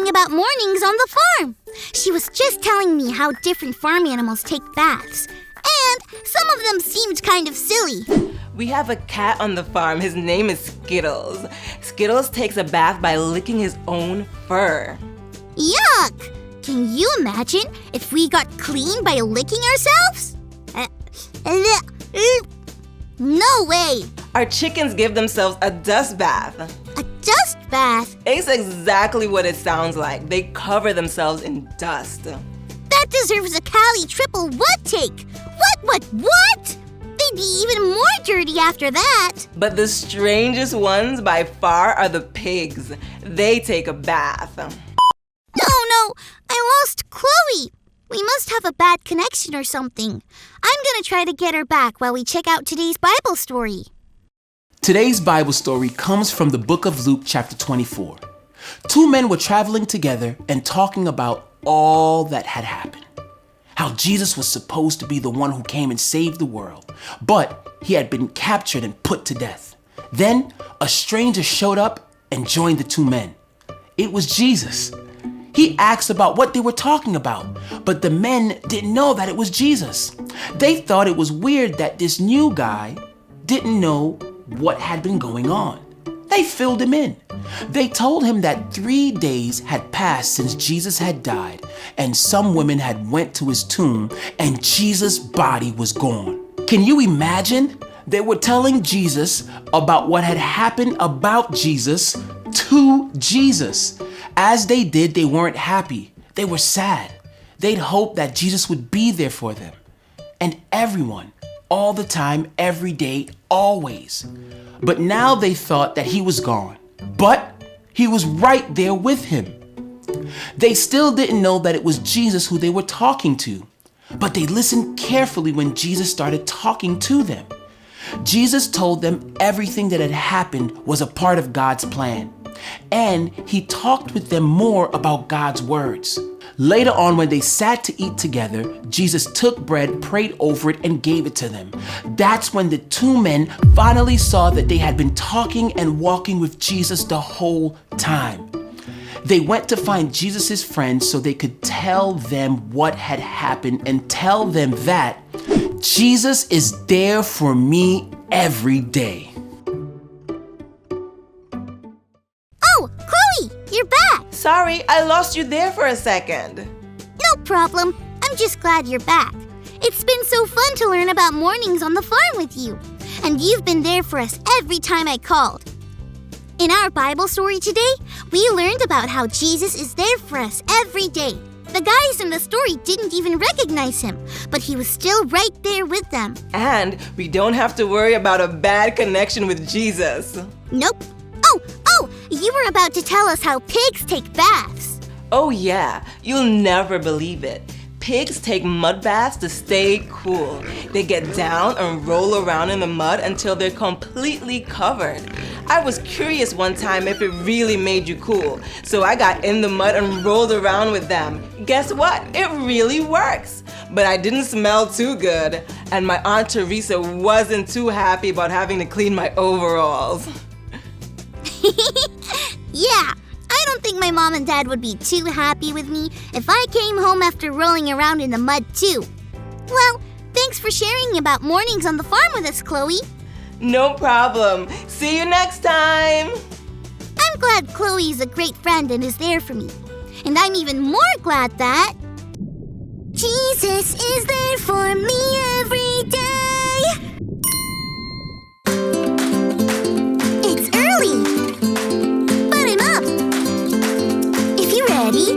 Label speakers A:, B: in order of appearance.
A: sharing about mornings on the farm. She was just telling me how different farm animals take baths. And some of them seemed kind of silly.
B: We have a cat on the farm. His name is Skittles. Skittles takes a bath by licking his own fur.
A: Yuck! Can you imagine if we got clean by licking ourselves? No way!
B: Our chickens give themselves a dust bath.
A: A dust bath?
B: It's exactly what it sounds like. They cover themselves in dust.
A: That deserves a Cali triple what take? What? They'd be even more dirty after that.
B: But the strangest ones by far are the pigs. They take a bath.
A: No, I lost Chloe. We must have a bad connection or something. I'm gonna try to get her back while we check out today's Bible story.
C: Today's Bible story comes from the book of Luke chapter 24. Two men were traveling together and talking about all that had happened. How Jesus was supposed to be the one who came and saved the world, but he had been captured and put to death. Then a stranger showed up and joined the two men. It was Jesus. He asked about what they were talking about, but the men didn't know that it was Jesus. They thought it was weird that this new guy didn't know what had been going on. They filled him in. They told him that 3 days had passed since Jesus had died, and some women had went to his tomb, and Jesus' body was gone. Can you imagine? They were telling Jesus about what had happened about Jesus to Jesus. As they did, they weren't happy. They were sad. They'd hoped that Jesus would be there for them. And everyone, all the time, every day, always. But now they thought that he was gone. But he was right there with him. They still didn't know that it was Jesus who they were talking to. But they listened carefully when Jesus started talking to them. Jesus told them everything that had happened was a part of God's plan. And he talked with them more about God's words. Later on, when they sat to eat together, Jesus took bread, prayed over it, and gave it to them. That's when the two men finally saw that they had been talking and walking with Jesus the whole time. They went to find Jesus' friends so they could tell them what had happened and tell them that Jesus is there for me every day.
A: Oh, Chloe, you're back.
B: Sorry, I lost you there for a second.
A: No problem. I'm just glad you're back. It's been so fun to learn about mornings on the farm with you. And you've been there for us every time I called. In our Bible story today, we learned about how Jesus is there for us every day. The guys in the story didn't even recognize him, but he was still right there with them.
B: And we don't have to worry about a bad connection with Jesus.
A: Nope. Oh, you were about to tell us how pigs take baths.
B: Oh yeah, you'll never believe it. Pigs take mud baths to stay cool. They get down and roll around in the mud until they're completely covered. I was curious one time if it really made you cool, so I got in the mud and rolled around with them. Guess what? It really works. But I didn't smell too good, and my Aunt Teresa wasn't too happy about having to clean my overalls.
A: Yeah, I don't think my mom and dad would be too happy with me if I came home after rolling around in the mud too. Well, thanks for sharing about mornings on the farm with us, Chloe.
B: No problem. See you next time.
A: I'm glad Chloe is a great friend and is there for me. And I'm even more glad that Jesus is there for me every day. It's early. Button up. If you're ready,